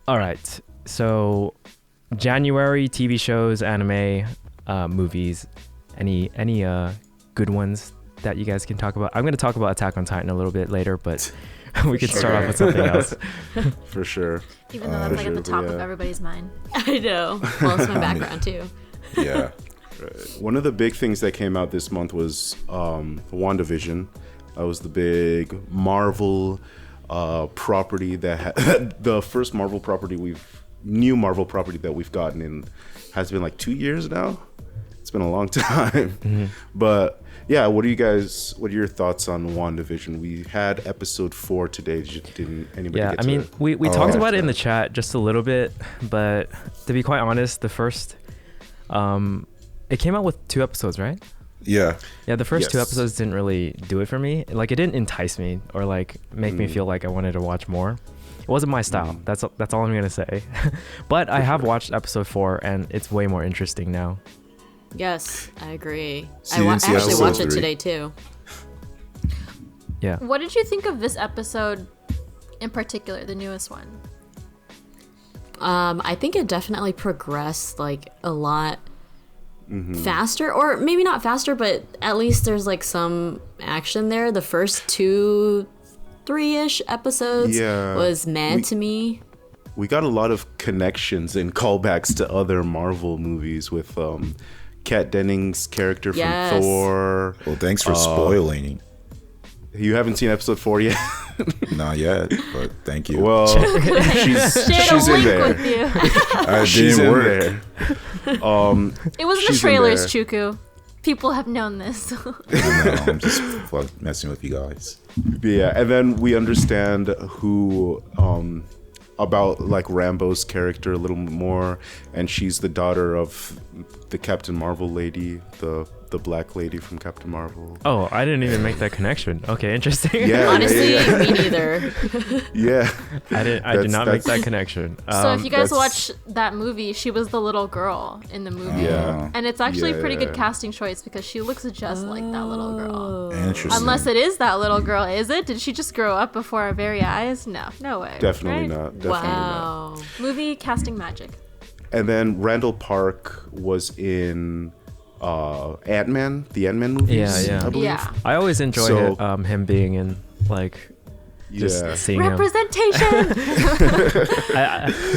All right. So January TV shows, anime, movies. Any good ones that you guys can talk about? I'm going to talk about Attack on Titan a little bit later, but we can start off with something else. For sure. Even though that's like at the top of everybody's mind. I know. Well, it's my background too. Yeah. One of the big things that came out this month was Wandavision. That was the big Marvel property that the first Marvel property new Marvel property that we've gotten in has been like 2 years now. It's been a long time. Mm-hmm. But yeah, what are your thoughts on WandaVision? We had episode 4 today. Didn't anybody get to it? We talked about it in the chat just a little bit, but to be quite honest, the first it came out with 2 episodes, right? Yeah. Yeah, the first 2 episodes didn't really do it for me. Like, it didn't entice me or like make me feel like I wanted to watch more. It wasn't my style. That's all I'm gonna say. But I have watched episode 4 and it's way more interesting now. Yes, I agree. So I actually watched it 3? today too. Yeah. What did you think of this episode in particular, the newest one? I think it definitely progressed like a lot faster, or maybe not faster, but at least there's like some action there. The first 2-3-ish episodes was mad to me. We got a lot of connections and callbacks to other Marvel movies with Kat Dennings' character from Thor. Well, thanks for spoiling. You haven't seen episode 4 yet? Not yet, but thank you. Well, she's in there. With you. She's in there. It was in the trailers, Chuku. People have known this. I know, I'm just messing with you guys. Yeah, and then we understand who about like Rambo's character a little more, and she's the daughter of the Captain Marvel lady, the black lady from Captain Marvel. Oh, I didn't even make that connection. Okay, interesting. Yeah, honestly, me neither. Yeah, I did not make that connection. So if you guys watch that movie, she was the little girl in the movie. Yeah. And it's actually a pretty good casting choice because she looks just like that little girl. Interesting. Unless it is that little girl. Is it? Did she just grow up before our very eyes? No way. Definitely right? not. Definitely Wow. not. Movie casting magic. And then Randall Park was in Ant-Man, the Ant-Man movies. Yeah. I believe. Yeah. I always enjoyed him being in like just seeing Representation.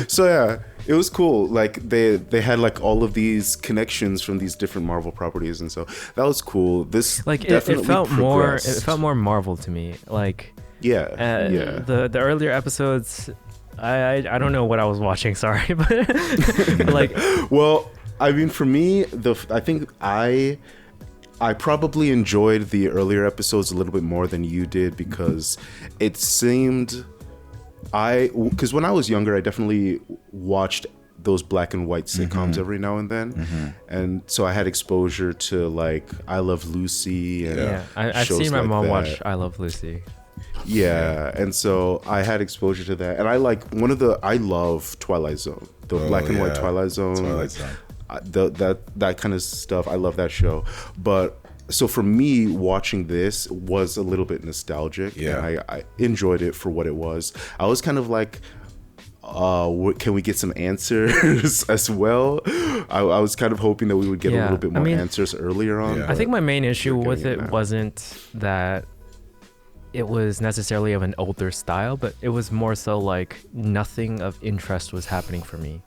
So yeah, it was cool. Like they had like all of these connections from these different Marvel properties, and so that was cool. This like it definitely felt progressed. more. It felt more Marvel to me. Like yeah. The earlier episodes, I don't know what I was watching. Sorry, but like Well, I mean, for me, I think I probably enjoyed the earlier episodes a little bit more than you did because it seemed because when I was younger, I definitely watched those black and white sitcoms every now and then, and so I had exposure to like I Love Lucy and I've shows seen my like mom that. watch I Love Lucy. Yeah, and so I had exposure to that, and I love Twilight Zone, the black and white Twilight Zone. That kind of stuff. I love that show. But so for me, watching this was a little bit nostalgic. Yeah, and I enjoyed it for what it was. I was kind of like, can we get some answers as well? I was kind of hoping that we would get a little bit more answers earlier on. Yeah. I think my main issue with it wasn't that it was necessarily of an older style, but it was more so like nothing of interest was happening for me.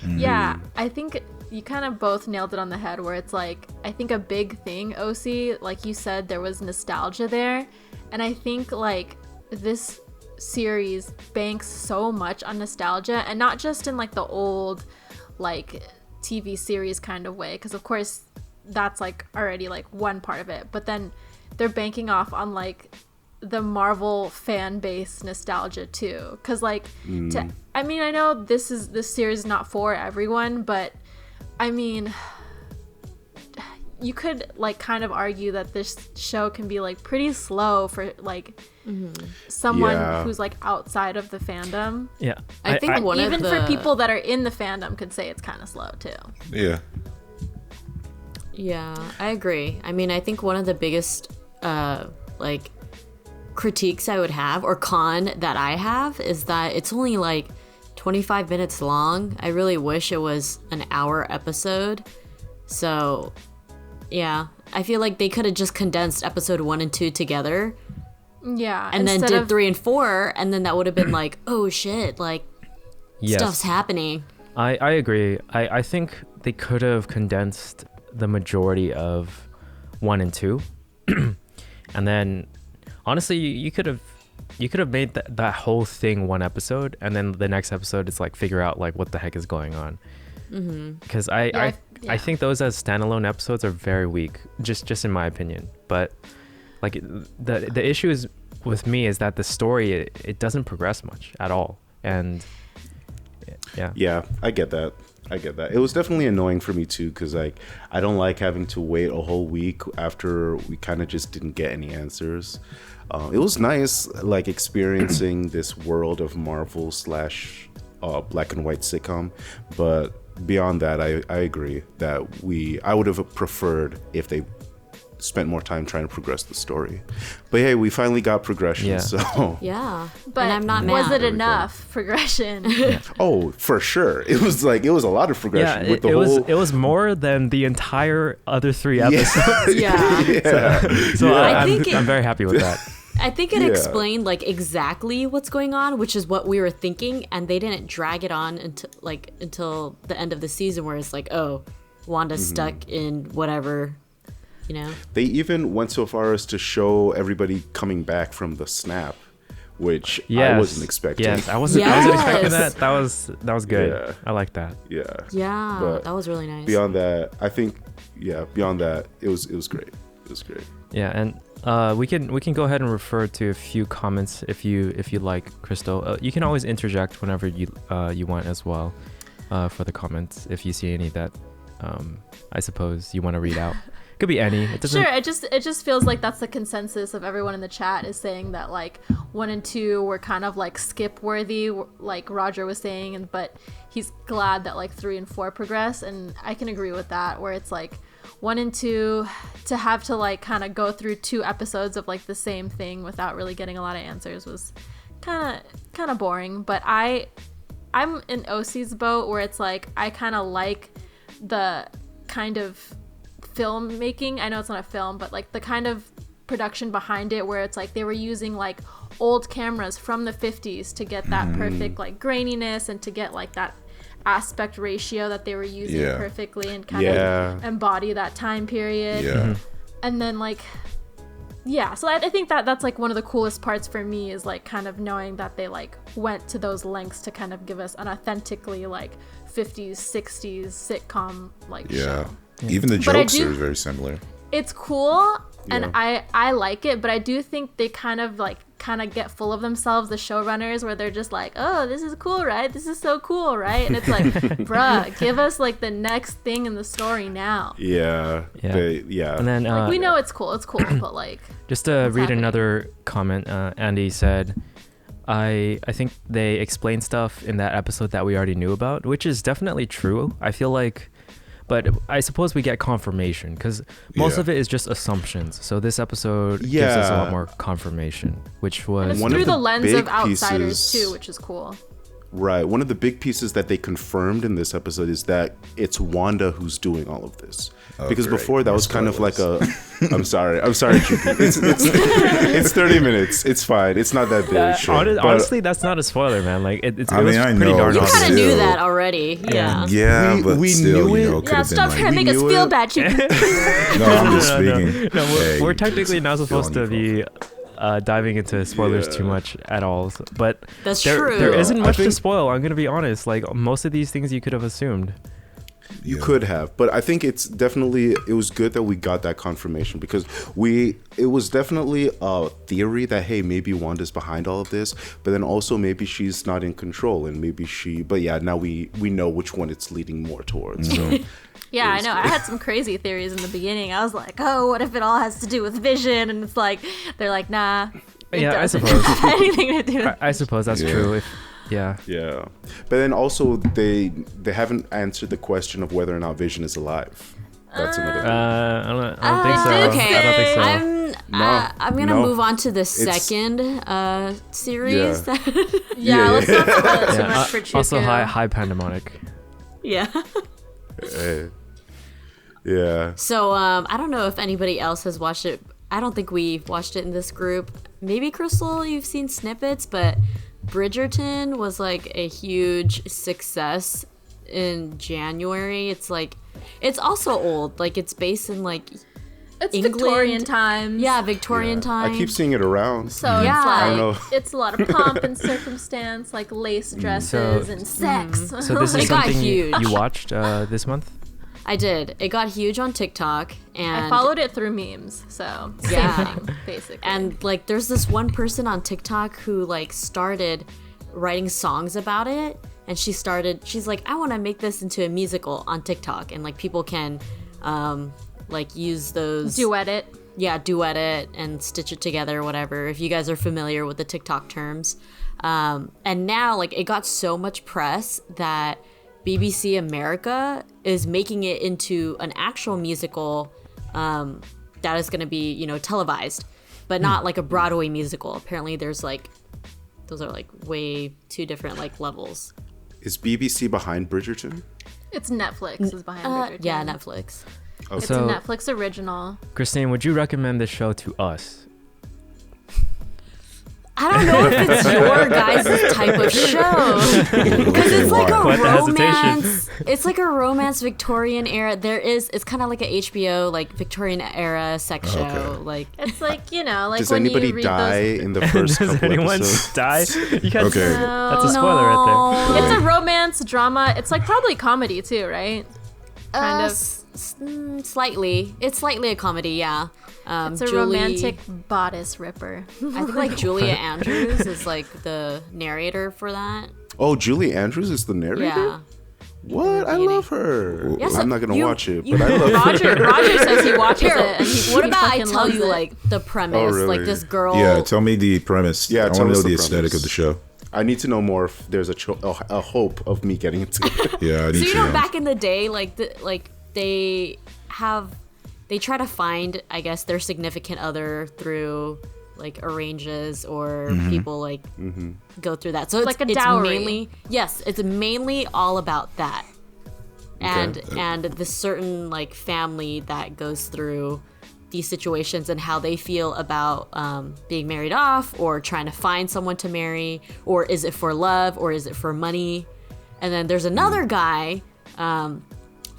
Yeah, I think you kind of both nailed it on the head where it's like, I think a big thing, OC, like you said, there was nostalgia there. And I think like this series banks so much on nostalgia, and not just in like the old like TV series kind of way, because of course that's like already like one part of it, but then they're banking off on like the Marvel fan base nostalgia too, because like I mean, I know this series is not for everyone, but I mean, you could like kind of argue that this show can be like pretty slow for like someone who's like outside of the fandom. Yeah, I think even for people that are in the fandom could say it's kind of slow too. Yeah, I agree. I mean, I think one of the biggest like critiques I would have, or con that I have, is that it's only like 25 minutes long. I really wish it was an hour episode. So, yeah. I feel like they could have just condensed episode 1 and 2 together. Yeah. And then did 3 and 4, and then that would have been like, oh shit, like, stuff's happening. I agree. I think they could have condensed the majority of 1 and 2. And then, honestly, you could have made that whole thing one episode, and then the next episode is like figure out like what the heck is going on. Because I think those as standalone episodes are very weak, just in my opinion. But like the issue is with me is that the story it doesn't progress much at all, and yeah, I get that. It was definitely annoying for me too, because like I don't like having to wait a whole week after we kind of just didn't get any answers. It was nice like experiencing this world of Marvel / black and white sitcom, but beyond that, I agree that I would have preferred if they spent more time trying to progress the story. But hey, we finally got progression. So yeah, but and I'm not mad. Was it enough progression? Oh, for sure. It was a lot of progression. Yeah, it was more than the entire other 3 episodes. Yeah. So I'm very happy with that. I think it explained like exactly what's going on, which is what we were thinking, and they didn't drag it on until the end of the season, where it's like, oh, Wanda's stuck in whatever, you know. They even went so far as to show everybody coming back from the snap, which I wasn't expecting. Yes, I wasn't expecting that. That was good. Yeah. I like that. Yeah. Yeah, but that was really nice. Beyond that, I think, beyond that, it was great. It was great. Yeah, and we can go ahead and refer to a few comments if you like, Crystal. You can always interject whenever you want as well for the comments if you see any that I suppose you want to read out. Could be any. It doesn't... Sure. It just feels like that's the consensus of everyone in the chat is saying that like 1 and 2 were kind of like skip worthy, like Roger was saying, but he's glad that like 3 and 4 progress, and I can agree with that. Where it's like 1 and 2 to have to like kind of go through 2 episodes of like the same thing without really getting a lot of answers was kind of boring. But I'm in OC's boat where it's like I kind of like the kind of filmmaking. I know it's not a film, but like the kind of production behind it where it's like they were using like old cameras from the 50s to get that perfect like graininess and to get like that aspect ratio that they were using perfectly and kind of embody that time period. And then like so I think that's like one of the coolest parts for me is like kind of knowing that they like went to those lengths to kind of give us an authentically like 50s 60s sitcom like show. Even the jokes are very similar. It's cool, and I like it, but I do think they kind of get full of themselves, the showrunners, where they're just like, oh, this is cool, right? This is so cool, right? And it's like, bruh, give us like the next thing in the story now. Yeah. And then like, we know it's cool, but like, just to read another comment, Andy said, I think they explained stuff in that episode that we already knew about, which is definitely true. I feel like, but I suppose we get confirmation because most of it is just assumptions. So this episode gives us a lot more confirmation, which was... And it's through the lens of outsiders too, which is cool. Right. One of the big pieces that they confirmed in this episode is that it's Wanda who's doing all of this. Because before that was kind of like a... I'm sorry, GP. It's 30 minutes. It's fine. It's not that big. Sure. Honestly, that's not a spoiler, man. Like it was pretty know. darn You obvious. kind of knew that already. Yeah, but we still, knew you know, it. could have Stop been trying to make us feel bad, No, I'm just speaking. No, Hey, we're technically not supposed to feeling be diving into spoilers too much at all. But That's there true. isn't much to spoil. I'm going to be honest. Like most of these things you could have assumed. You could have, but I think it was good that we got that confirmation because it was definitely a theory that, hey, maybe Wanda's behind all of this, but then also maybe she's not in control and maybe now we know which one it's leading more towards. So Yeah, I know. I had some crazy theories in the beginning. I was like, oh, what if it all has to do with Vision? And it's like, they're like, nah. Yeah, I suppose. Anything to do with I suppose that's true. Yeah. But then also they haven't answered the question of whether or not Vision is alive. That's another thing. I don't think so. Okay. I don't think so. I'm gonna move on to the second series. Yeah, let's not spoil it too much for Chuku. Also, high pandemonic. Yeah. Yeah. So I don't know if anybody else has watched it. I don't think we've watched it in this group. Maybe Crystal, you've seen snippets, but Bridgerton was like a huge success in January. It's like, it's also old. Like, it's based in like It's England. Victorian times. Yeah, Victorian time. I keep seeing it around. So Yeah. it's I don't know. like it's a lot of pomp and circumstance, like lace dresses and sex. So this is It got something you huge. watched this month? I did. It got huge on TikTok, and I followed it through memes, so same Yeah. thing, basically. and like there's this one person on TikTok who like started writing songs about it, and she's like, I want to make this into a musical on TikTok, and like people can like use those duet it. duet it and stitch it together, whatever, if you guys are familiar with the TikTok terms. And now like it got so much press that BBC America is making it into an actual musical that is going to be, you know, televised, but not like a Broadway musical. Apparently there's like, those are like way two different like levels. Is BBC behind Bridgerton? It's Netflix is behind Bridgerton. Yeah, Netflix. It's So- a Netflix original. Christine, would you recommend this show to us? I don't know if it's your guys' type of show, because it's like a Quite the hesitation. romance. It's like a romance Victorian era. It's kind of like a HBO like Victorian era sex show. Okay. Like It's like, you know, like Does when anybody you read die those. in the first Does couple anyone episodes? die? You guys, Okay. That's a spoiler right there. It's a romance drama. It's like probably comedy too, right? Kind of. slightly. It's slightly a comedy, yeah. It's a Julie- romantic bodice ripper. I think like Julia Andrews is like the narrator for that. Oh, Julie Andrews is the narrator? Yeah. What? I love her. Yes, I'm not going to you- watch it, you- but I love her. Roger says he watches it. And he, What he about I fucking tell loves you it. like the premise? Oh, really? Like this girl. Yeah, tell me the premise. Yeah, I tell want us to know the the aesthetic premise. of the show. I need to know more if there's a hope of me getting into it. Yeah, I need So you to know, know. back in the day, like they try to find, I guess, their significant other through like arranges or people like go through that. So Like a it's dowry. mainly it's mainly all about that, and Okay. and the certain like family that goes through these situations and how they feel about being married off or trying to find someone to marry, or is it for love or is it for money? And then there's another guy,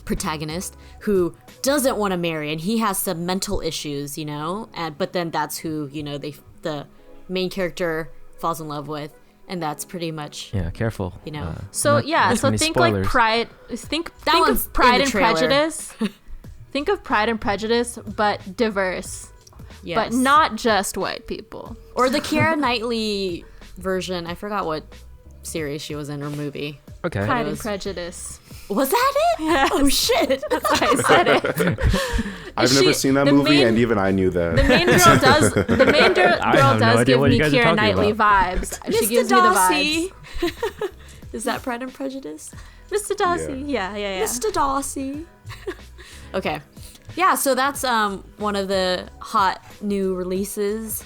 protagonist, who doesn't want to marry and he has some mental issues, you know, but then that's who, you know, the main character falls in love with, and that's pretty much Yeah, careful. You know. So yeah, so many think spoilers. like Pride. Think one's of Pride in the and trailer. Prejudice. Think of Pride and Prejudice, but diverse, yes. but not just white people. or the Keira Knightley version. I forgot what series she was in or movie. Okay. Pride and was- Prejudice. Was that it? Yes. Oh shit. I said it. I've never seen that the movie, main- and even I knew The that. main girl does. The main girl have no does idea give what me you guys are Keira talking Knightley about. vibes. She Mr. gives Darcy. me the vibes. Is that Pride and Prejudice? Mr. Darcy. Yeah. Mr. Darcy. Okay. Yeah, so that's one of the hot new releases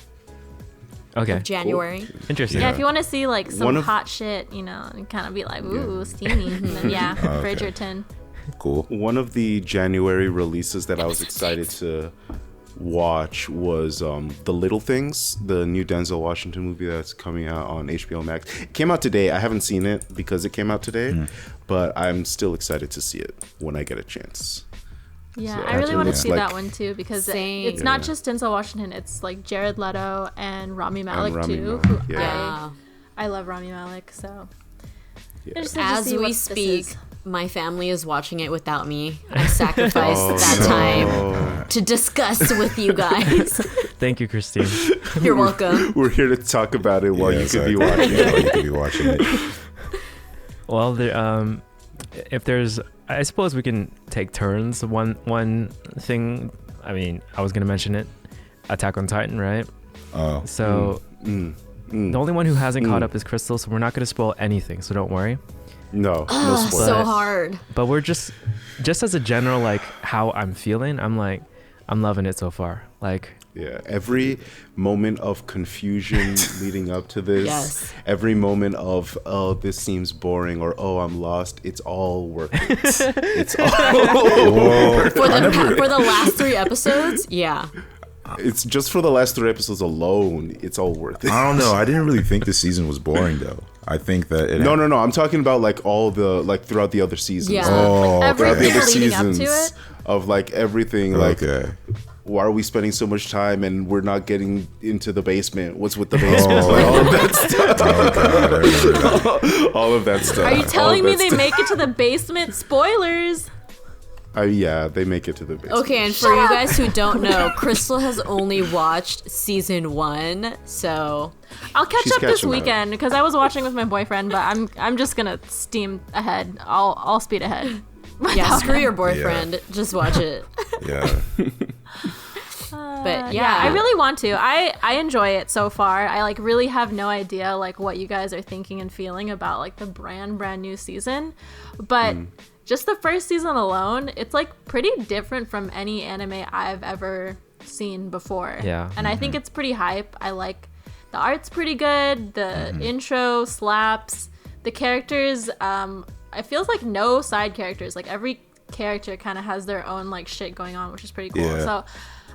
Okay. of January. Interesting. Yeah, if you want to see like some One of- hot shit, you know, and kind of be like, ooh, steamy. And then yeah, Okay. Bridgerton. Cool. One of the January releases that I was excited to watch was The Little Things, the new Denzel Washington movie that's coming out on HBO Max. It came out today. I haven't seen it because it came out today, but I'm still excited to see it when I get a chance. Yeah, So I really actually want to looks see like- that one too because Same. it's not just Denzel Washington. It's like Jared Leto and Rami Malek Rami too. Malek, Who yeah. I love Rami Malek. So Yeah. interested to As see we what this speak, is. my family is watching it without me. I sacrificed Oh, that no. time to discuss with you guys. Thank you, Christine. You're welcome. We're here to talk about it while Yeah, you could be exactly. watching Yeah, it. while you could be watching it. Well, there, if there's, I suppose we can take turns. One thing, I mean, I was gonna mention it, Attack on Titan, right? Oh, So the only one who hasn't caught up is Crystal, so we're not gonna spoil anything. So don't worry. No Ugh, spoilers. so hard. But we're just as a general like how I'm feeling. I'm like, I'm loving it so far. Like Yeah, every moment of confusion leading up to this, Yes. every moment of, oh, this seems boring, or oh, I'm lost, it's all worth it. It's all Whoa. For the last 3 episodes, yeah. It's just for the last 3 episodes alone, it's all worth it. I don't know. I didn't really think this season was boring though. I think that it No, I'm talking about like all the, like throughout the other seasons. Yeah. Oh, Throughout the Everything other leading up to seasons it. of like everything, like okay. why are we spending so much time and we're not getting into the basement? What's with the basement? Like, all of that stuff. Oh god, I remember that. All of that stuff. Are you telling All me of that they stuff. make it to the basement? Spoilers. Yeah, they make it to the basement. Okay, and for you guys who don't know, Crystal has only watched season 1, so I'll catch She's up this catching up. weekend because I was watching with my boyfriend, but I'm just gonna steam ahead. I'll speed ahead. yeah, screw your boyfriend. Just watch it. Yeah. But Yeah, I really want to. I enjoy it so far. I like really have no idea like what you guys are thinking and feeling about like the brand new season, but just the first season alone, it's like pretty different from any anime I've ever seen before. Yeah. And I think it's pretty hype. I like the art's pretty good. The intro slaps. The characters, it feels like no side characters. Like every character kind of has their own like shit going on, which is pretty cool. Yeah. So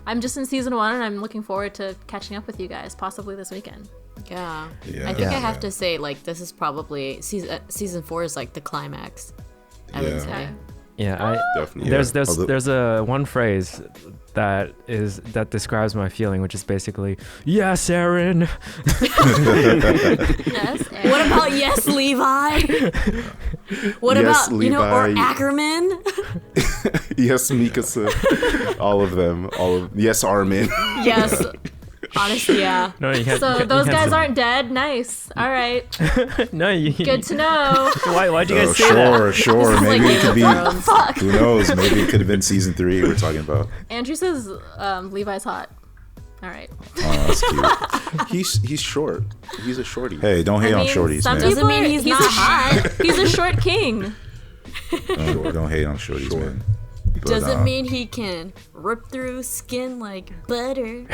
I'm just in season 1 and I'm looking forward to catching up with you guys possibly this weekend. Yeah. Yeah. I think Yeah. I have to say, like, this is probably season 4 is like the climax. I would Yeah. say. Yeah, Definitely. there's a one phrase that describes my feeling, which is basically, yes, Aaron. Yes. What about yes, Levi? What Yes, about or Levi. Ackerman? Yes, Mikasa. All of them. Yes, Armin. Yes. Honestly, yeah. No, you can't. So those guys aren't dead. Nice. All right. No, you. Good to know. Why'd you guys Oh, say that? sure. This is like Maybe it Game could of be. Thrones. Fuck. Who knows? Maybe it could have been season 3 we're talking about. Andrew says Levi's hot. All right. Oh, that's cute. He's short. He's a shorty. Hey, don't hate on shorties, some man. people Doesn't mean are- he's not hot. He's a short king. Don't hate on shorties, man. But, Doesn't mean he can rip through skin like butter.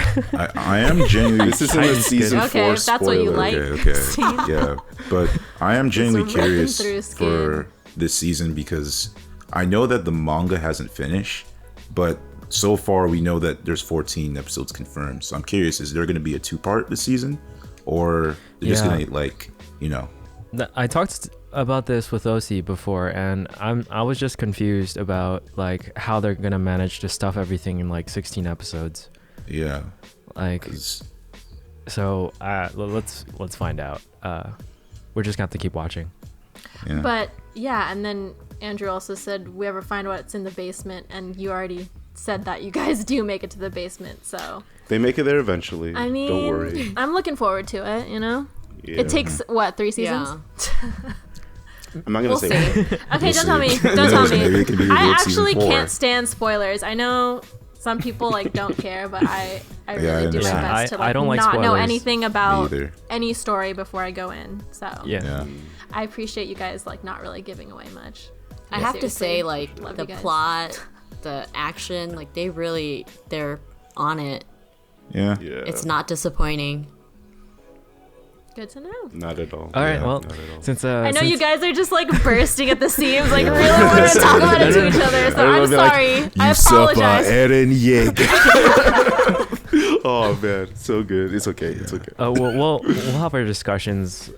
I am genuinely. This is in the season Okay, 4 if that's what you spoiler. like. Okay. Yeah, but I am genuinely ripping curious through skin. for this season because I know that the manga hasn't finished, but so far we know that there's 14 episodes confirmed. So I'm curious, is there going to be a 2-part this season, or they're just Yeah. going to like, I talked about this with OC before, and I was just confused about like how they're gonna manage to stuff everything in like 16 episodes. yeah, Like, 'cause- so let's find out. We're just gonna have to keep watching. yeah. But yeah, and then Andrew also said we ever find what's in the basement, and you already said that you guys do make it to the basement. So They make it there eventually. I mean, don't worry. I'm looking forward to it. You know, Yeah. it takes what 3 seasons? Yeah. I'm not gonna We'll say. see. It. Okay, don't tell me. see. Don't tell Maybe me. it could be I revealed season actually 4. can't stand spoilers. I know some people like don't care, but I Yeah, I really do my understand. best to I like don't like not know spoilers. anything Me about either. any story before I go in. So Yeah. I appreciate you guys like not really giving away much. I have to Seriously, say, like, love the you guys. plot, the action, like, they're on it. Yeah. Yeah. It's not disappointing. Good to know. Not at all. All right, Yeah, well, not at all. since I know since, you guys are just like bursting at the seams, like really want to talk about it to each other. So I'm sorry. I apologize. Eren Yeager. Oh man, so good. It's okay. It's okay. we'll have our discussions.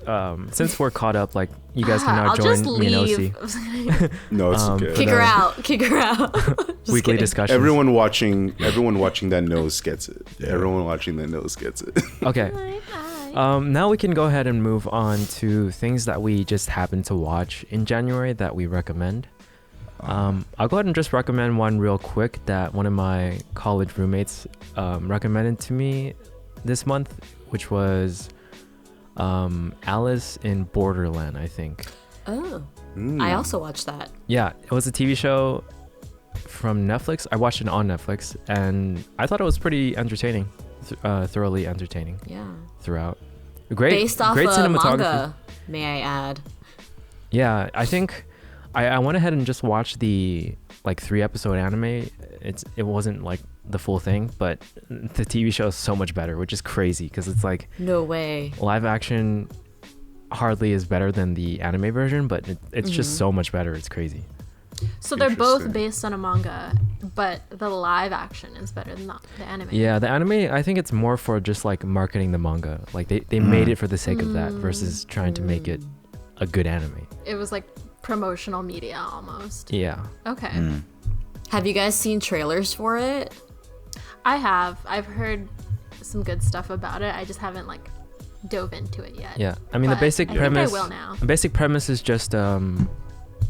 Since we're caught up, like you guys can now I'll join just me and leave. OC No, it's okay. Kick her out. Kick her out. Just weekly kidding. discussions. Everyone watching that knows gets it. Everyone watching that knows gets it. Okay. Now we can go ahead and move on to things that we just happened to watch in January that we recommend. I'll go ahead and just recommend one real quick that one of my college roommates recommended to me this month, which was Alice in Borderland, I think. Oh. I also watched that. Yeah, it was a TV show from Netflix. I watched it on Netflix, and I thought it was pretty entertaining, thoroughly entertaining Yeah. throughout. Great, Based off great a cinematography. manga, may I add. Yeah, I think I went ahead and just watched the like 3-episode anime. It wasn't like the full thing, but the TV show is so much better, which is crazy because it's like No way. live action hardly is better than the anime version, but it's just so much better. It's crazy. So they're both Interesting. based on a manga, but the live action is better than the anime. Yeah, the anime, I think it's more for just like marketing the manga. Like they made it for the sake of that versus trying to make it a good anime. It was like promotional media almost. Yeah. Okay. Have you guys seen trailers for it? I have. I've heard some good stuff about it. I just haven't like dove into it yet. Yeah. I mean, the But basic I think I premise. will now. The basic premise is just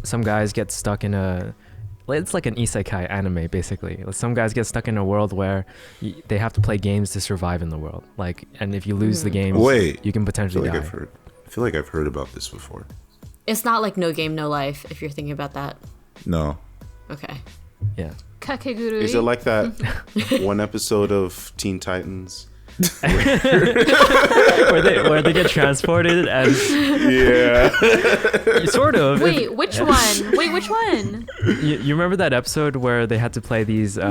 some guys get stuck in a. It's like an isekai anime, basically. Some guys get stuck in a world where they have to play games to survive in the world. Like, and if you lose the games, Wait. you can I potentially die. feel like I've heard about this before. It's not like No Game No Life, if you're thinking about that. No. Okay. Yeah. Kakegurui. Is it like that one episode of Teen Titans? where they get transported and Yeah. sort of. Wait, which one? Wait, which one? You remember that episode where they had to play these? They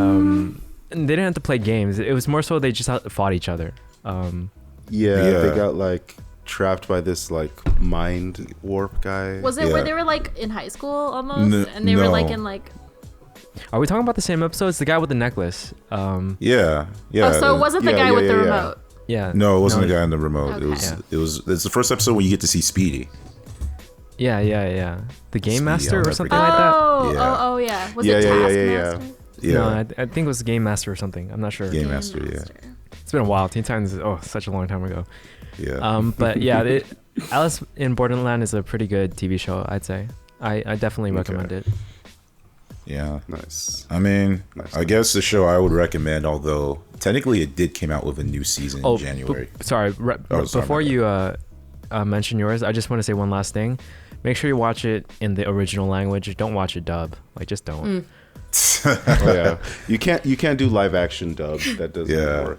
didn't have to play games. It was more so they just fought each other. Yeah, they got like trapped by this like mind warp guy. Was it Yeah. where they were like in high school almost, and they were no. like in like? Are we talking about the same episode? It's the guy with the necklace. Yeah. Yeah. Oh, so it wasn't the yeah, guy yeah, with the yeah, yeah. remote. Yeah. No, it wasn't the guy on the remote. Okay. It's the first episode where you get to see Speedy. Yeah. The Game Speedy, Master I'll or something never like that. Oh, Yeah. oh, yeah. Was Yeah, it yeah, yeah, yeah, Taskmaster? Yeah. No, I think it was Game Master or something. I'm not sure. Game Master, yeah. It's been a while. Teen Titans is such a long time ago. Yeah. But yeah, Alice in Borderland is a pretty good TV show, I'd say. I definitely recommend it. Yeah. Nice. I mean, Nice. I guess the show I would recommend, although technically it did came out with a new season in January. Sorry, before my you mention yours, I just want to say one last thing. Make sure you watch it in the original language. Don't watch it dub. Like, just don't. Oh, yeah. You can't do live action dub. That doesn't Yeah. work.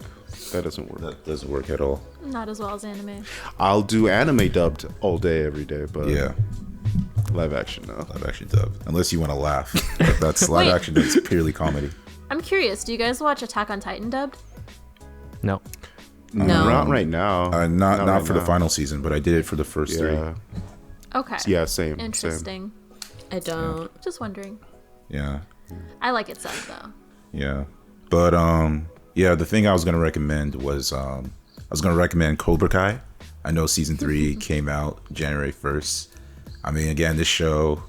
That doesn't work. That doesn't work at all. Not as well as anime. I'll do anime dubbed all day, every day, but Yeah. live action no. Live action dub. Unless you want to laugh. That's live Wait. action dub. It's purely comedy. I'm curious. Do you guys watch Attack on Titan dubbed? No. No. Not right now. Not right for the now. final season, but I did it for the first three. Yeah. Okay. Yeah. Same. Interesting. I don't. Just wondering. Yeah. I like it subbed though. Yeah. But yeah, the thing I was gonna recommend was I was gonna recommend Cobra Kai. I know season 3 came out January 1st. I mean, again, this show,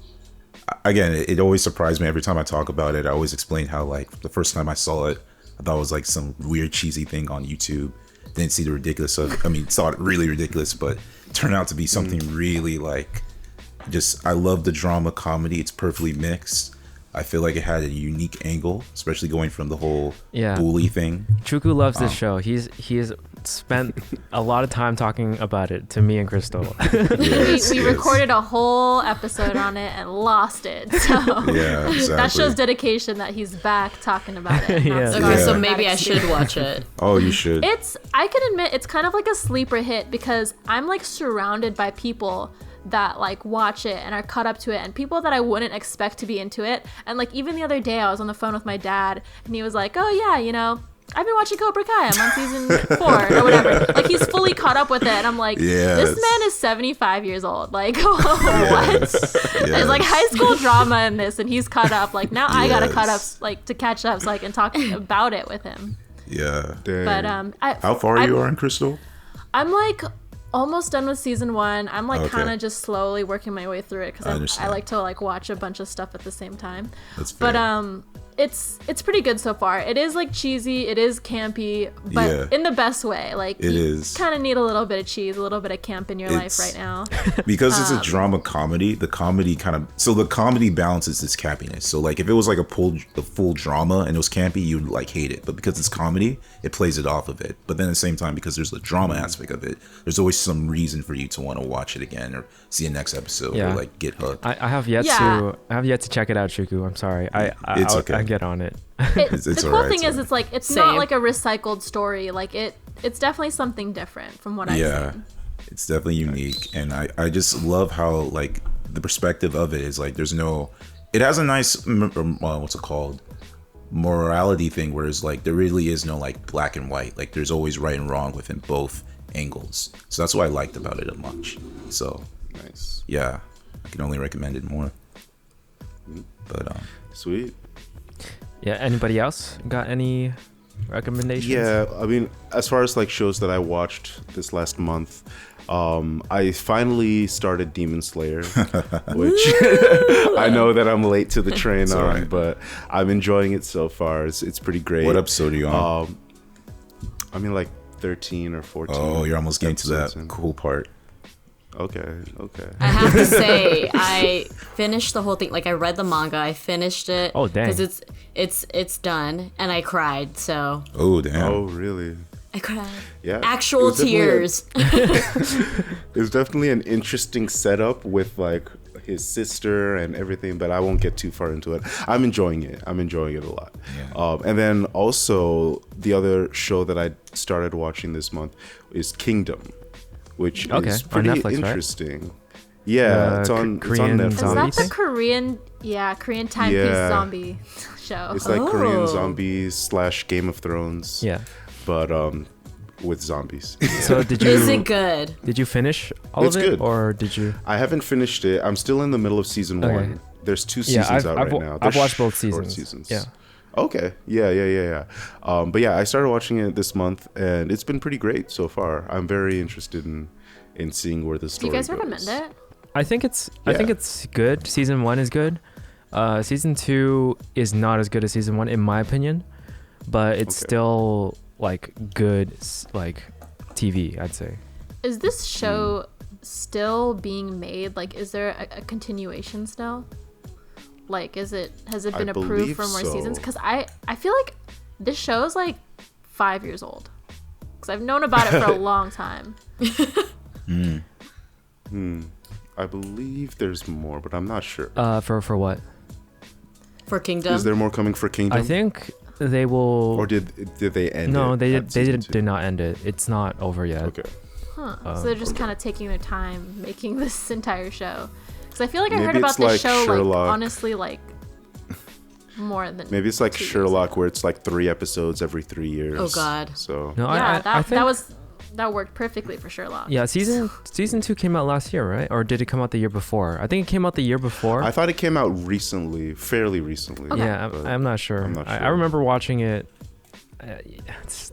again, it always surprised me every time I talk about it. I always explain how, like, the first time I saw it, I thought it was like some weird cheesy thing on YouTube. Didn't see the ridiculous of, I mean, saw it really ridiculous, but it turned out to be something really like, just, I love the drama comedy. It's perfectly mixed. I feel like it had a unique angle, especially going from the whole bully thing. Chuku loves this show. He has spent a lot of time talking about it to me and Crystal. We recorded a whole episode on it and lost it. So Yeah, exactly. that shows dedication that he's back talking about it. Yeah. Okay, so maybe I should watch it. Oh, you should. I can admit it's kind of like a sleeper hit because I'm like surrounded by people that like watch it and are caught up to it, and people that I wouldn't expect to be into it. And like even the other day I was on the phone with my dad and he was like, oh yeah, you know, I've been watching Cobra Kai. I'm on season 4 or whatever. Like he's fully caught up with it, and I'm like, this man is 75 years old. Like, what? There's like high school drama in this, and he's caught up. Like now I gotta cut up, like to catch up, so I can talk about it with him. Yeah. Dang. But How far you are in Crystal? I'm like almost done with season 1. I'm like Okay. kind of just slowly working my way through it I because understand. I like to like watch a bunch of stuff at the same time. That's fair. But it's pretty good so far. It is like cheesy, it is campy, but Yeah. in the best way. Like It you is. kind of need a little bit of cheese, a little bit of camp in your life It's- right now. Because it's a drama comedy, the comedy balances its campiness. So like if it was like a full drama and it was campy, you'd like hate it. But because it's comedy, it plays it off of it. But then at the same time, because there's the drama aspect of it, there's always some reason for you to want to watch it again or see a next episode Yeah. or like get hooked. I have yet Yeah. to check it out, Chuku. I'm sorry. It's okay. I get on it. It's The cool alright, thing it's is, it's like it's Same. not like a recycled story. Like it's definitely something different from what I've Yeah, seen. it's definitely unique, and I just love how like the perspective of it is like there's no it has a nice what's it called, morality thing, where it's like there really is no like black and white. Like there's always right and wrong within both angles. So that's what I liked about it a much. So Nice. yeah, I can only recommend it more. But Sweet. Yeah. Anybody else got any recommendations? Yeah, I mean, as far as like shows that I watched this last month, I finally started Demon Slayer, which I know that I'm late to the train It's on, alright. but I'm enjoying it so far. It's pretty great. what episode are you on? I mean, like 13 or 14. Oh, you're almost getting to that episodes in. cool part. Okay. I have to say, I finished the whole thing. Like I read the manga, I finished it. Oh, dang. Because it's done, and I cried. So Oh damn. Oh, really? I cried. Yeah. Actual It was definitely tears. It was definitely an interesting setup with like his sister and everything, but I won't get too far into it. I'm enjoying it. I'm enjoying it a lot. Yeah. And then also the other show that I started watching this month is Kingdom, which Okay, is on pretty Netflix, right? interesting. Yeah, it's on Korean Netflix. Is zombie that the thing? Korean timepiece Yeah. zombie show? It's like Oh. Korean zombies / Game of Thrones. Yeah. But with zombies. So did you Is it good? did you finish all It's of it, good. or did you? I haven't finished it. I'm still in the middle of season Okay. 1. There's 2 Yeah, seasons I've, out I've, right now. I've They're watched both short seasons. Yeah. Okay. Yeah. But yeah, I started watching it this month, and it's been pretty great so far. I'm very interested in seeing where the Do story you guys goes. recommend it? I think it's Yeah. good. Season 1 is good. Season 2 is not as good as season 1 in my opinion, but it's Okay. still like good like TV, I'd say. Is this show still being made? Like, is there a continuation still? Like, has it I been approved believe for more so. seasons? Because I feel like this show is like 5 years old. Because I've known about it for a long time. I believe there's more, but I'm not sure. For what? For Kingdom? Is there more coming for Kingdom? I think they will. Or did they end no, it they at did. They season did not end it. It's not over yet. Okay. Huh. So they're just kind of taking their time making this entire show. Because I feel like I Maybe heard about it's this like show, like, Sherlock. honestly, like, more than Maybe it's like 2 years Sherlock, ago. where it's like 3 episodes every 3 years. Oh, God. So No, Yeah, I think, that worked perfectly for Sherlock. Yeah, season 2 came out last year, right? Or did it come out the year before? I think it came out the year before. I thought it came out recently, fairly recently. Yeah, but I'm not sure. I'm not I sure. remember watching it.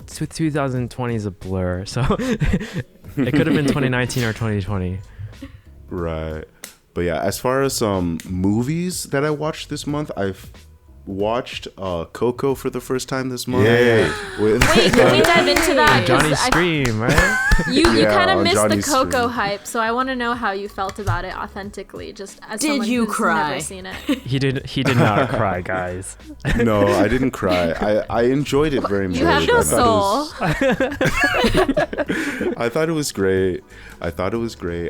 2020 is a blur, so it could have been 2019 or 2020. Right. But yeah, as far as movies that I watched this month, I've watched Coco for the first time this month. Yay. With Wait, can we dive into that? 'Cause Johnny Scream, right? You Yeah, kind of on missed Johnny's the Coco Scream. hype, so I want to know how you felt about it authentically, just as Did someone you who's cry? never seen it. He did not cry, guys. No, I didn't cry. I enjoyed it very much. You have no I thought soul. I thought it was great.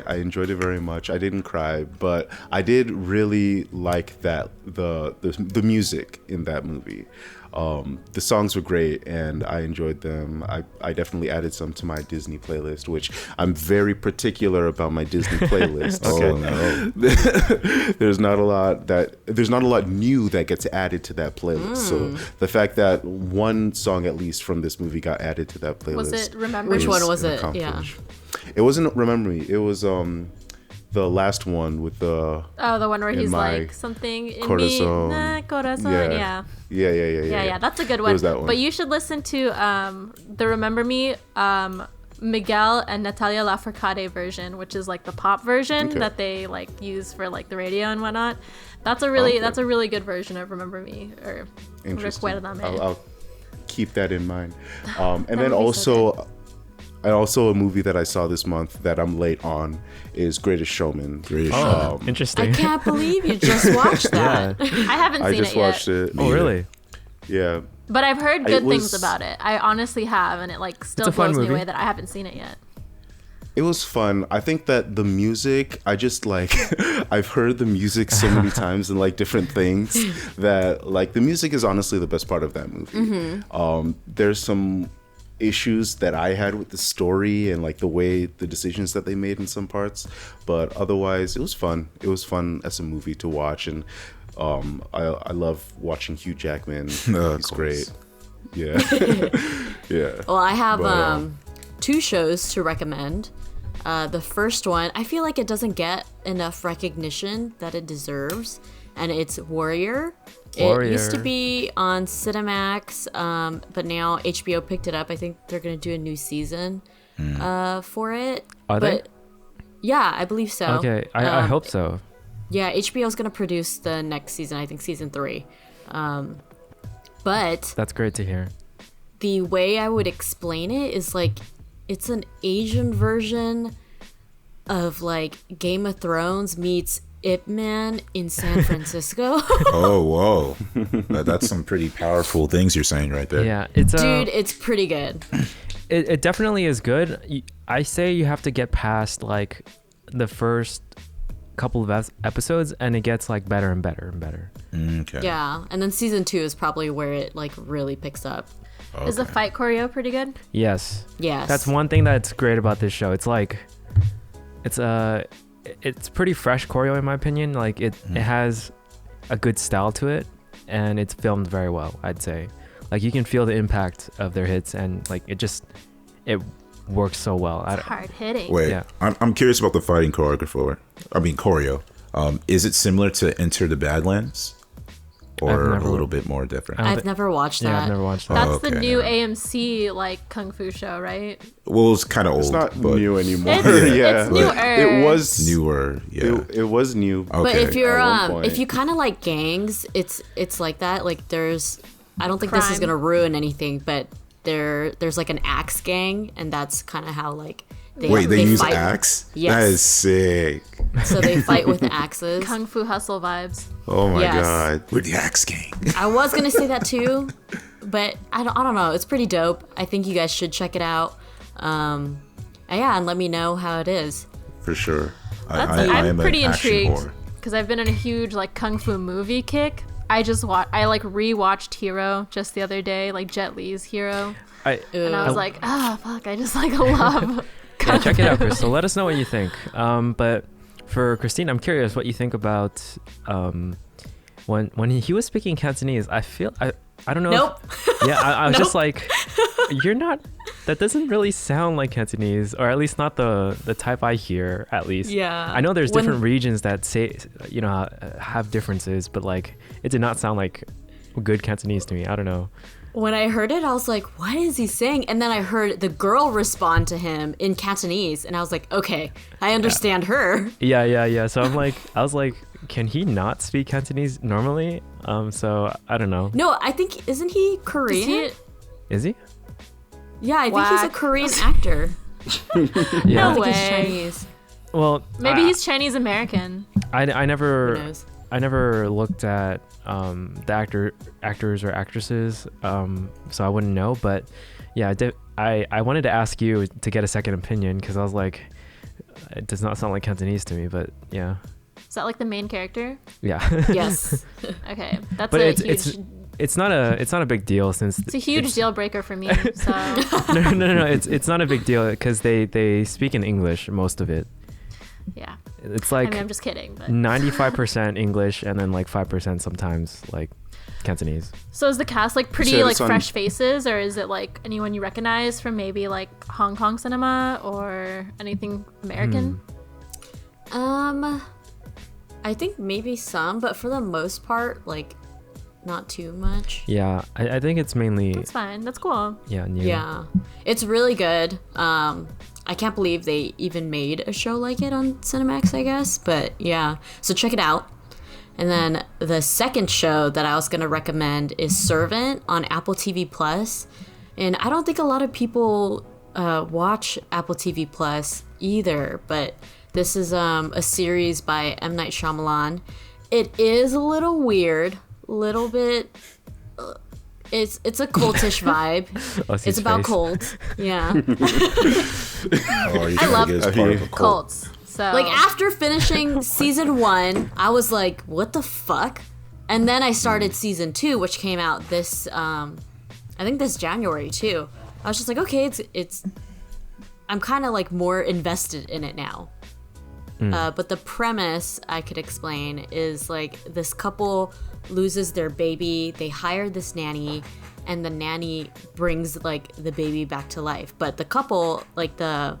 I enjoyed it very much. I didn't cry, but I did really like that the music in that movie. The songs were great, and I enjoyed them. I definitely added some to my Disney playlist, which I'm very particular about my Disney playlist. Oh, Okay, no. there's not a lot new that gets added to that playlist. So the fact that one song at least from this movie got added to that playlist. Was it Remember Which Me? one was an it? Yeah. accomplishment. It wasn't Remember Me. It was the last one with the Oh, the one where in he's my like something in corazon. me, nah, corazon. Yeah. Yeah. Yeah. Yeah, that's a good It one. was that one. But you should listen to the Remember Me Miguel and Natalia Lafourcade version, which is like the pop version Okay. that they like use for like the radio and whatnot. That's a really Okay. good version of Remember Me or Interesting. Recuérdame. I'll keep that in mind. And then would be also, a movie that I saw this month that I'm late on is Greatest Showman. Greatest Oh, I interesting. can't believe you just watched that. Yeah. I haven't I seen just it yet. watched it. Oh, really? Yeah. But I've heard It good was- things about it. I honestly have, and it like still a fun blows me movie. away that I haven't seen it yet. It was fun. I think that the music, I just like, I've heard the music so many times and like different things that like the music is honestly the best part of that movie. There's some issues that I had with the story and like the way the decisions that they made in some parts, but otherwise it was fun. It was fun as a movie to watch, and I love watching Hugh Jackman. He's great. Yeah. Yeah. Well, I have 2 shows to recommend. The first one, I feel like it doesn't get enough recognition that it deserves, and it's Warrior. It used to be on Cinemax, but now HBO picked it up. I think they're going to do a new season for it. Are they? Yeah, I believe so. Okay, I hope so. Yeah, HBO is going to produce the next season, I think season 3. But That's great to hear. the way I would explain it is like it's an Asian version of like Game of Thrones meets Ip Man in San Francisco. Oh, whoa. That's some pretty powerful things you're saying right there. Yeah, it's Dude, it's pretty good. it definitely is good. I say you have to get past like the first couple of episodes, and it gets like better and better and better. Okay. Yeah, and then season 2 is probably where it like really picks up. Is the fight choreo pretty good? Yes. Yes. That's one thing that's great about this show. It's like it's pretty fresh choreo in my opinion. Like it has a good style to it, and it's filmed very well, I'd say. Like you can feel the impact of their hits, and like it works so well. It's hard hitting. Wait, Yeah. I'm curious about the fighting choreo. Is it similar to Enter the Badlands? Or a little bit more different? I've never watched that. Yeah, I've never watched that. That's the new AMC like kung fu show, right? Well, it's kind of old. It's not but new anymore. It's newer. It was newer. Yeah. It was new. Okay. But if you're at one point. if you kind of like gangs, it's like that. Like I don't think this is Crime. gonna ruin anything, but there's like an axe gang, and that's kind of how like they use fight. axe? Yes. That is sick. So they fight with axes. Kung fu hustle vibes. Oh my Yes. god. We're the axe gang. I was gonna say that too, but I don't know. It's pretty dope. I think you guys should check it out. And let me know how it is. For sure. I'm pretty an action intrigued whore. because I've been on a huge like kung fu movie kick. I like rewatched Hero just the other day, like Jet Li's Hero, and I was like, fuck, I just like love. Yeah, check it out, Crystal. Let us know what you think. But for Christine, I'm curious what you think about when he was speaking Cantonese. I don't know. Nope. I was just like, you're not. That doesn't really sound like Cantonese, or at least not the type I hear. At least. Yeah. I know there's different regions that say have differences, but like it did not sound like good Cantonese to me. I don't know. When I heard it, I was like, what is he saying? And then I heard the girl respond to him in Cantonese, and I was like, okay, I understand her. Yeah. So I was like, can he not speak Cantonese normally? So I don't know. No, I think, isn't he Korean? Is he? Yeah, I think he's a Whack. Korean actor. Yeah. I think way. he's Chinese. Well, Maybe he's Chinese American. I Who never knows? I never looked at the actors or actresses, so I wouldn't know. But yeah, I wanted to ask you to get a second opinion because I was like, it does not sound like Cantonese to me. But yeah, Is that like the main character? yeah. Yes. Okay, that's But a it's huge. it's not a big deal since It's a huge deal breaker for me. So no. It's not a big deal because they speak in English most of it. yeah, It's like I'm just kidding. But 95% English and then like 5% sometimes like Cantonese. so is the cast like pretty said like it's on- fresh faces, or is it like anyone you recognize from maybe like Hong Kong cinema or anything American? I think maybe some, but for the most part, like, not too much. Yeah, I think it's mainly That's fine. That's cool. new. Yeah. It's really good. I can't believe they even made a show like it on Cinemax, I guess. But yeah, so check it out. And then the second show that I was going to recommend is Servant on Apple TV Plus. And I don't think a lot of people watch Apple TV Plus either, but this is a series by M. Night Shyamalan. It is a little weird, little bit. It's a cultish vibe. Ossie's It's about face. cults. Yeah. I love cult. Cults. So Like after finishing season 1, I was like, what the fuck? And then I started season 2, which came out this I think this January too. I was just like, okay, it's I'm kind of like more invested in it now. But the premise I could explain is like this couple loses their baby. They hire this nanny, and the nanny brings like the baby back to life. But the couple, like the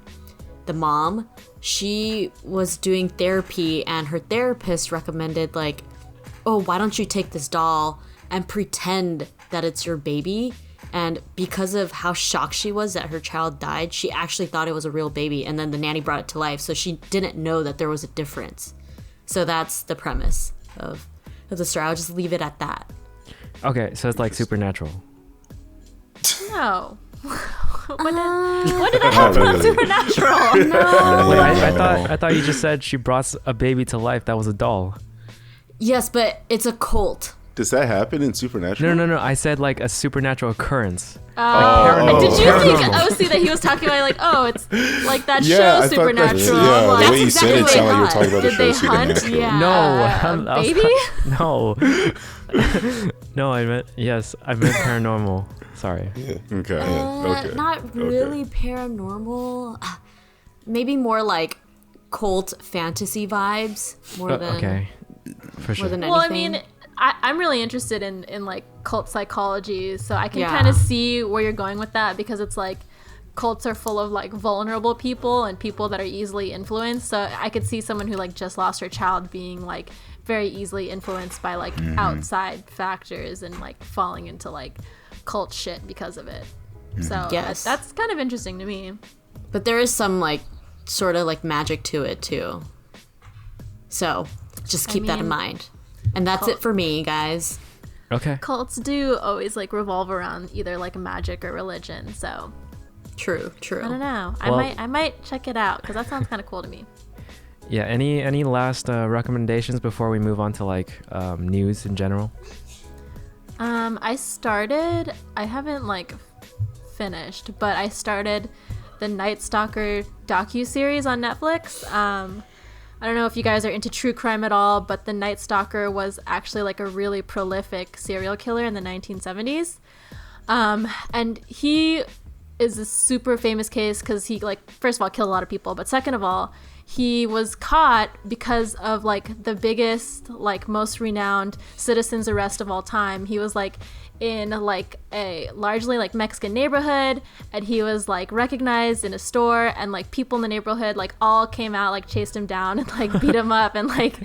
mom, she was doing therapy, and her therapist recommended like, oh, why don't you take this doll and pretend that it's your baby? And because of how shocked she was that her child died, she actually thought it was a real baby, and then the nanny brought it to life, so she didn't know that there was a difference. So that's the premise of the story. I'll just leave it at that. Okay, so it's like Supernatural. No. What did that have to do with Supernatural? No. Wait, I thought you just said she brought a baby to life that was a doll. Yes, but it's a cult. Does that happen in Supernatural? No. I said like a supernatural occurrence. Did you think Paranormal. OC that he was talking about like, oh, it's like that Yeah, show I thought Supernatural? that's- Yeah, I'm the like, way you said it exactly sounded like you were what I talking about the Did they show hunt? Supernatural. Yeah. No. No, I meant paranormal. Sorry. Okay. Okay. Not really paranormal. Maybe more like cult fantasy vibes more than Okay, for sure. more than anything. Well, I mean, I'm really interested in like cult psychology, so I can Yeah. kind of see where you're going with that, because it's like cults are full of like vulnerable people and people that are easily influenced. So I could see someone who like just lost her child being like very easily influenced by like outside factors and like falling into like cult shit because of it. So Yes. that's kind of interesting to me. But there is some like sort of like magic to it too. So just keep that in mean, mind. And that's it for me, guys. Okay. Cults do always like revolve around either like magic or religion. So True. I don't know. Well- I might check it out because that sounds kind of cool to me. Yeah. Any last recommendations before we move on to like news in general? I haven't like finished, but I started the Night Stalker docu-series on Netflix. I don't know if you guys are into true crime at all, but the Night Stalker was actually like a really prolific serial killer in the 1970s. And he is a super famous case because he like, first of all, killed a lot of people, but second of all, he was caught because of like the biggest, like most renowned citizen's arrest of all time. He was like in like a largely like Mexican neighborhood, and he was like recognized in a store, and like people in the neighborhood like all came out, like chased him down and like beat him up, and like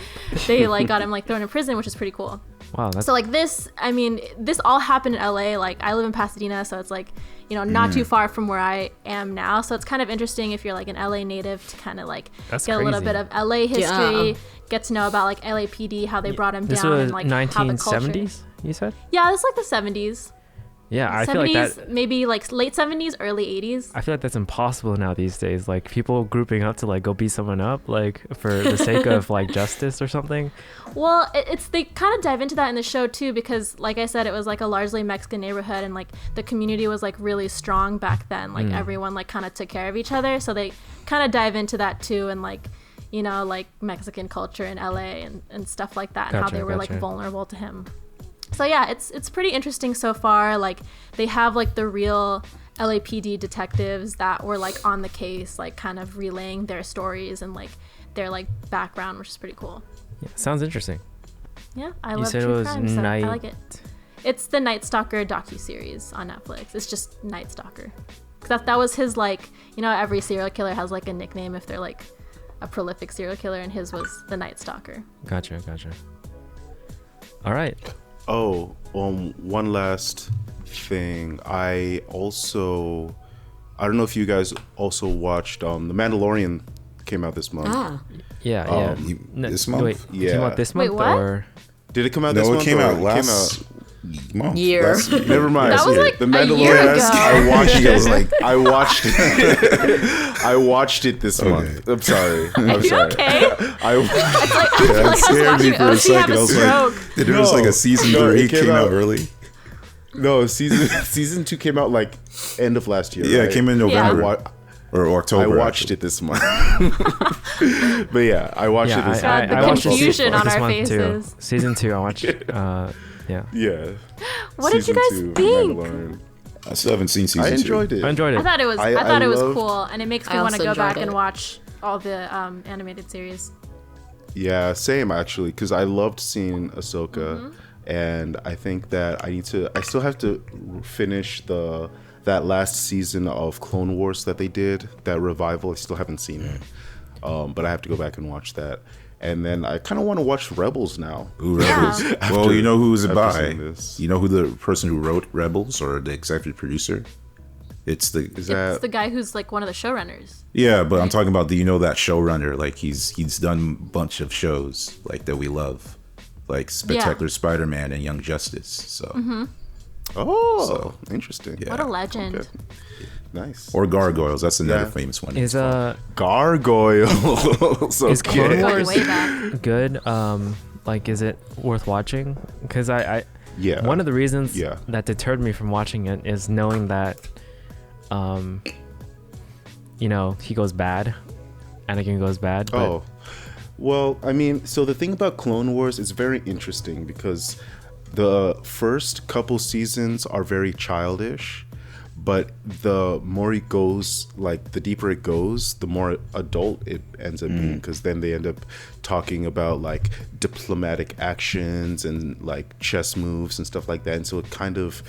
they like got him like thrown in prison, which is pretty cool. Wow. That's So like this, I mean, this all happened in LA. Like I live in Pasadena, so it's like, you know, not too far from where I am now. So it's kind of interesting if you're like an LA native to kind of like That's get a little crazy. bit of LA history, Yeah. get to know about like LAPD, how they brought him this down, was and like how the culture. 1970s. You said? Yeah, it's like the 70s. Yeah, I 70s, feel like that. maybe like late 70s, early 80s. I feel like that's impossible now these days. Like people grouping up to like go beat someone up, like for the sake of like justice or something. Well, it's they kind of dive into that in the show too, because like I said, it was like a largely Mexican neighborhood, and like the community was like really strong back then. Like everyone like kind of took care of each other, so they kind of dive into that too, and like, you know, like Mexican culture in LA and stuff like that, and how Gotcha, they were like gotcha. vulnerable to him. So yeah, it's pretty interesting so far. Like they have like the real LAPD detectives that were like on the case, like kind of relaying their stories and like their like background, which is pretty cool. Yeah, sounds interesting. Yeah, I You love said it true was crime, so I Night- like it. It's the Night Stalker docu-series on Netflix. It's just Night Stalker. 'Cause that was his, like, you know, every serial killer has like a nickname if they're like a prolific serial killer, and his was the Night Stalker. Gotcha. All right. Oh, one last thing. I don't know if you guys also watched The Mandalorian came out this month. Yeah. this month? Wait, it came Yeah. out this Wait, month what? or? Did it come out this No, month? it came or out last month. Year. Never mind. That was like The a year Mandalorian. ago. I watched He was it. like, I watched it. I watched it this month. I'm sorry. I'm You sorry. okay? I that scared me for a second. I was like, did there was like a season No, 3 it came came out out- early? no season 2 came out like end of last year. Yeah, right? it came in Yeah. November or October. I watched it this month. But yeah, I watched it this God, month. the I watched it confusion on this our month too. faces. Season 2, I watched. Yeah. Yeah. What did you Season guys 2, think? Mandalorian. I still haven't seen season I 2. enjoyed it. I enjoyed it. I thought it was. I I thought it was loved- cool, and it makes me I want to also go back enjoyed and it. watch all the animated series. Yeah, same actually, because I loved seeing Ahsoka, and I think that I still have to finish that last season of Clone Wars that they did, that revival. I still haven't seen it, but I have to go back and watch that. And then I kind of want to watch Rebels now. Ooh, Rebels. Yeah. Well, you know who's it after by? seeing this. You know who the person who wrote Rebels or the executive producer? It's the Is that It's the guy who's like one of the showrunners. yeah, but I'm talking about. Do you know that showrunner? Like he's done a bunch of shows like that we love, like Spectacular Spider-Man and Young Justice. So interesting? Yeah. What a legend! Okay. Nice. or Gargoyles. That's another Yeah. famous one. Is Gargoyles. Is Clone Okay. Wars Way back. good? Like, is it worth watching? Because I Yeah. one of the reasons Yeah. that deterred me from watching it is knowing that, he goes bad, Anakin goes bad. But Oh, well, I mean, so the thing about Clone Wars is very interesting because the first couple seasons are very childish, but the more it goes, like the deeper it goes, the more adult it ends up being, because then they end up talking about like diplomatic actions and like chess moves and stuff like that. And so it kind of,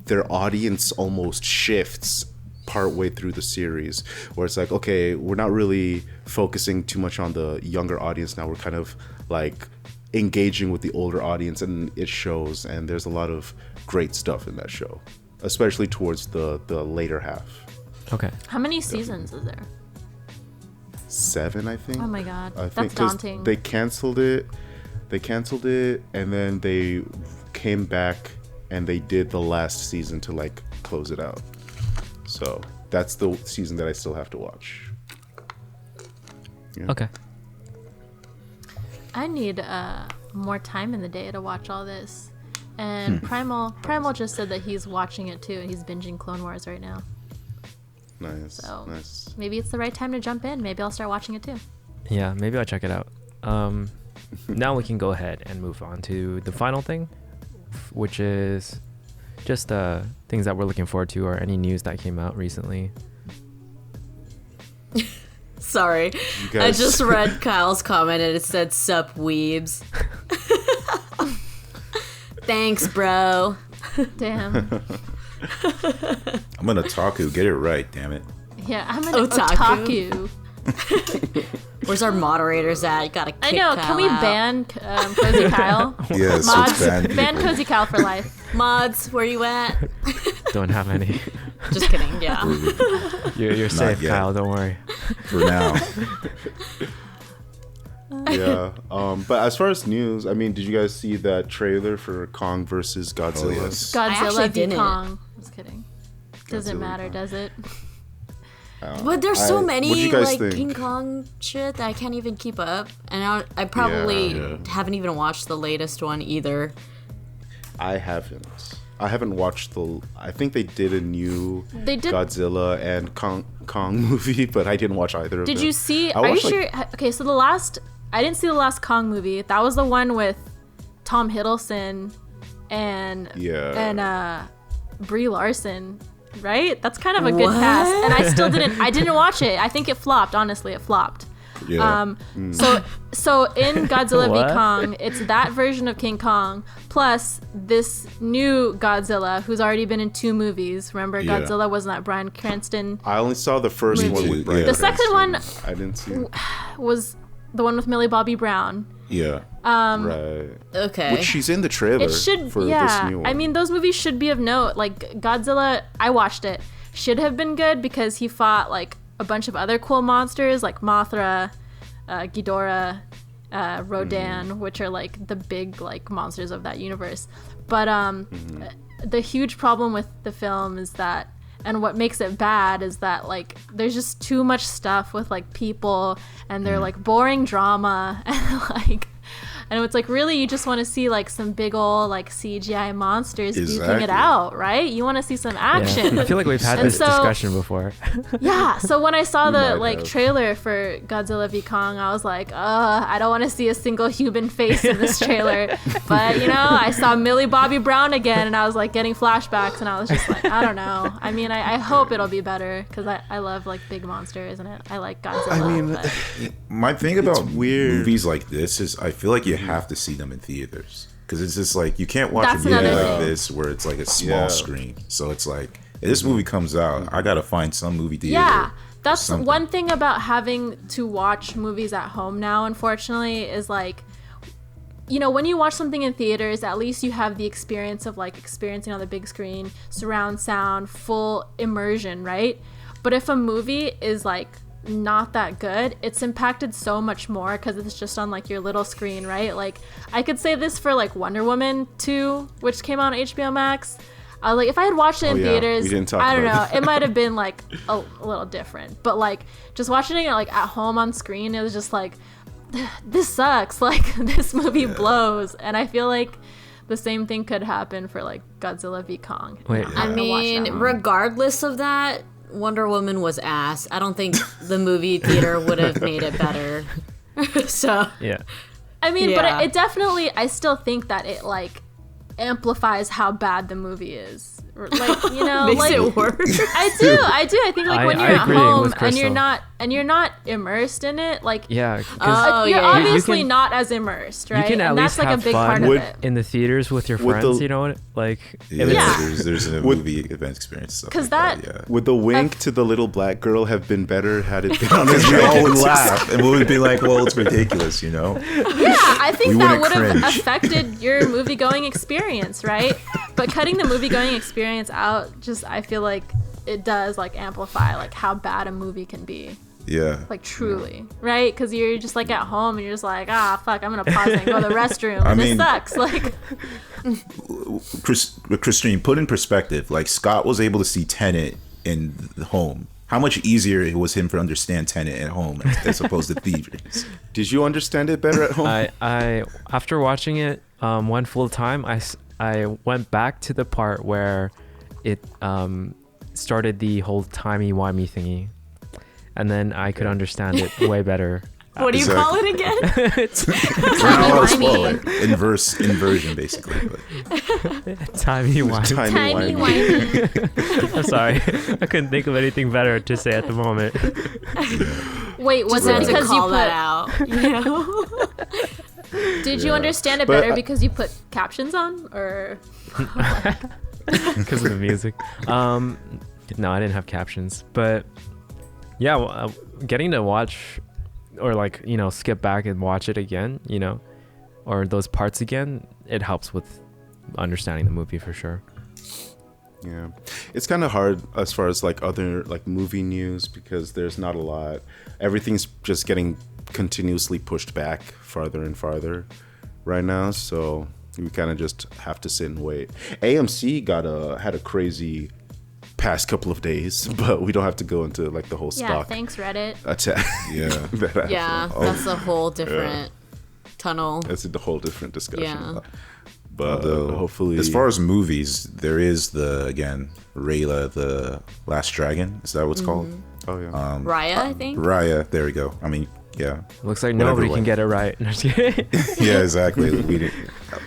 their audience almost shifts partway through the series, where it's like, okay, we're not really focusing too much on the younger audience now. We're kind of like engaging with the older audience, and it shows. And there's a lot of great stuff in that show, especially towards the later half. okay, How many seasons is there? 7, I think. Oh my god, I that's think 'cause daunting. they canceled it, and then they came back and they did the last season to like close it out. So that's the season that I still have to watch. okay. I need more time in the day to watch all this. And Primal just said that he's watching it too, and he's binging Clone Wars right now. Nice, So nice. maybe it's the right time to jump in. Maybe I'll start watching it too. Yeah, maybe I'll check it out. Now we can go ahead and move on to the final thing, which is just things that we're looking forward to, or any news that came out recently. Sorry. You I guys- just read Kyle's comment and it said, "Sup, weebs." Thanks, bro. Damn. I'm an otaku. Get it right, damn it. Yeah, I'm an Otaku. otaku. Where's our moderators at? You gotta kick I know. Kyle Can we out. ban Cozy Kyle? Yes, Mods, it's banned. ban Cozy Kyle for life. Mods? Where you at? Don't have any. Just kidding. Yeah. You're safe, yet. Kyle. Don't worry. For now. Yeah. But as far as news, I mean, did you guys see that trailer for Kong versus Godzilla? Oh, yes. Godzilla v didn't. Kong. Just kidding. Doesn't Godzilla v matter, Kong. does it? But there's so What'd many you guys like think? King Kong shit that I can't even keep up, and I probably Yeah. haven't even watched the latest one either. I haven't. I haven't watched the. I think they did a new They did- Godzilla and Kong movie, but I didn't watch either of them. Did you see? I Are you watched, sure? Okay, so I didn't see the last Kong movie. That was the one with Tom Hiddleston and Yeah. Brie Larson, right? That's kind of a good What? cast. And I didn't watch it. I think it flopped. Honestly, it flopped. Yeah. So in Godzilla What? v Kong, it's that version of King Kong plus this new Godzilla who's already been in 2 movies. Remember, Yeah. Godzilla wasn't that Bryan Cranston? I only saw the first Movie. one with Bryan The second Cranston. one- I didn't see. Was the one with Millie Bobby Brown. Yeah. Right. Okay. Which she's in the trailer It should, for yeah. this new one. I mean, those movies should be of note. Like Godzilla, I watched it. Should have been good because he fought like a bunch of other cool monsters like Mothra, Ghidorah, Rodan, which are like the big like monsters of that universe. But the huge problem with the film is that, and what makes it bad is that like there's just too much stuff with like people, and they're like boring drama, and like And it's like, really, you just want to see like some big old like CGI monsters duking Exactly. it out, right? You want to see some action. I feel like we've had And this so- discussion before. Yeah, so when I saw the might like have. trailer for Godzilla v Kong, I was like, I don't want to see a single human face in this trailer. But you know, I saw Millie Bobby Brown again, and I was like getting flashbacks, and I was just like, I don't know. I mean, I hope it'll be better because I love like big monsters, and I like Godzilla. I mean, but- My thing about weird. movies like this is I feel like you have to see them in theaters because it's just like you can't watch That's a movie another like thing. this where it's like a small Yeah. screen. So it's like if this movie comes out, I gotta find some movie theater. Yeah, that's something. one thing about having to watch movies at home now, unfortunately, is like, you know, when you watch something in theaters, at least you have the experience of like experiencing on the big screen, surround sound, full immersion, right? But if a movie is like not that good, it's impacted so much more because it's just on like your little screen, right? Like I could say this for like Wonder Woman 2, which came out on HBO Max. I was like, if I had watched it in Oh, yeah. theaters, We didn't talk I don't know, about it. it might have been like a little different. But like just watching it like at home on screen, it was just like, this sucks. Like this movie blows, and I feel like the same thing could happen for like Godzilla v Kong. Wait. I'm I gonna watch that mean, one. regardless of that, Wonder Woman was ass. I don't think the movie theater would have made it better. So Yeah. I mean, Yeah. but it definitely, I still think that it like amplifies how bad the movie is. Like, you know, makes like it worse. I do. I think like when I you're at agree home with and you're Crystal. not immersed in it, like Yeah. 'cause Oh, you're yeah, yeah. obviously You can- not as immersed, right? can at and that's least like a have big part fun of Would- it. in the theaters with your With friends, the- you know, like Yeah, if it's- Yeah. there's a Would- movie event experience. stuff 'Cause like that- yeah. Would the wink to the little black girl have been better had it been on the Because we all would screen? laugh and we would be like, well, it's ridiculous, you know? Yeah, I think We that wouldn't would have cringe. affected your movie going experience, right? But cutting the movie going experience out, just I feel like it does like amplify like how bad a movie can be, Yeah. like truly, right? Because you're just like at home and you're just like, fuck, I'm gonna pause it and go to the restroom. I This mean- sucks. Like, Christine, put in perspective, like Scott was able to see Tenet in the home. How much easier it was him to understand Tenet at home as opposed to theaters. Did you understand it better at home? I after watching it one full time, I went back to the part where it started the whole timey-wimey thingy, and then I could understand it way better. What do you call it again? We're not allowed to spoil Timey-wimey. it. Inversion, basically. But Timey-wimey. tiny whiny. I'm sorry, I couldn't think of anything better to say at the moment. Wait, was Had it to because you call that put? out. You know? Did you understand it But better I- because you put captions on, or? Because of the music. No, I didn't have captions, but yeah, getting to watch or like, you know, skip back and watch it again, you know, or those parts again, it helps with understanding the movie for sure. Yeah, it's kind of hard as far as like other like movie news because there's not a lot. Everything's just getting continuously pushed back farther and farther right now, so we kind of just have to sit and wait. AMC had a crazy past couple of days, but we don't have to go into like the whole Yeah, stock thanks Reddit. attack. Yeah. that happened. Yeah, that's a whole different tunnel. That's a whole different discussion. Yeah. But hopefully, As far as movies, there is again, Rayla, the Last Dragon. Is that what it's called? oh yeah, Raya, I think. Raya, there we go. I mean, yeah. Looks like Whatever nobody way. can get it right. Yeah, exactly.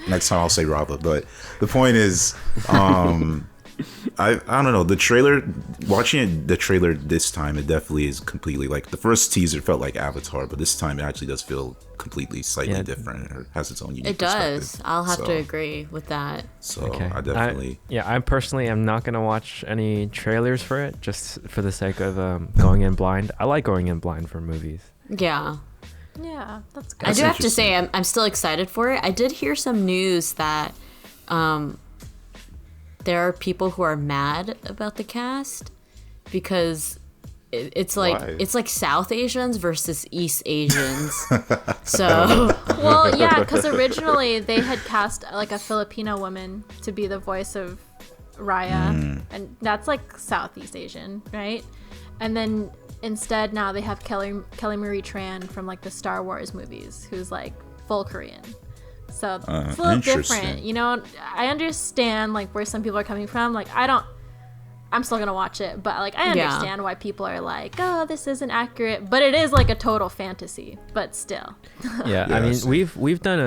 Next time I'll say Rava. But the point is, I don't know. The trailer, watching the trailer this time, it definitely is completely like the first teaser felt like Avatar, but this time it actually does feel completely slightly Yeah. different. Or has its own unique It does. perspective. I'll have So- to agree with that. So Okay. I definitely. I personally am not gonna watch any trailers for it just for the sake of going in blind. I like going in blind for movies. Yeah. Yeah, that's good. I do have to say, I'm still excited for it. I did hear some news that there are people who are mad about the cast because it's like Why? it's like South Asians versus East Asians. So Well, yeah, because originally they had cast like a Filipino woman to be the voice of Raya, and that's like Southeast Asian, right? And then instead now they have Kelly Marie Tran from like the Star Wars movies, who's like full Korean. So it's a little Interesting. different. You know, I understand like where some people are coming from. Like I'm still gonna watch it, but like I understand why people are like, oh, this isn't accurate. But it is like a total fantasy. But still. Yeah, I mean, we've done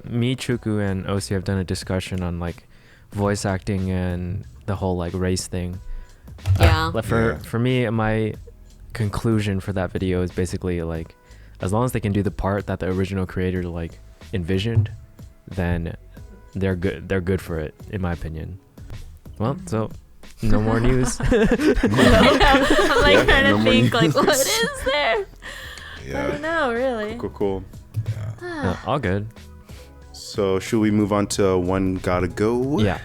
me, Chuku, and Osi have done a discussion on like voice acting and the whole like race thing. Yeah. For me, my conclusion for that video is basically like, as long as they can do the part that the original creator like envisioned, then they're good. They're good for it, in my opinion. Well, so no more news. I'm like trying to think like, what is there? Yeah. I don't know, really. Cool. All good. So should we move on to One Gotta Go? Yeah.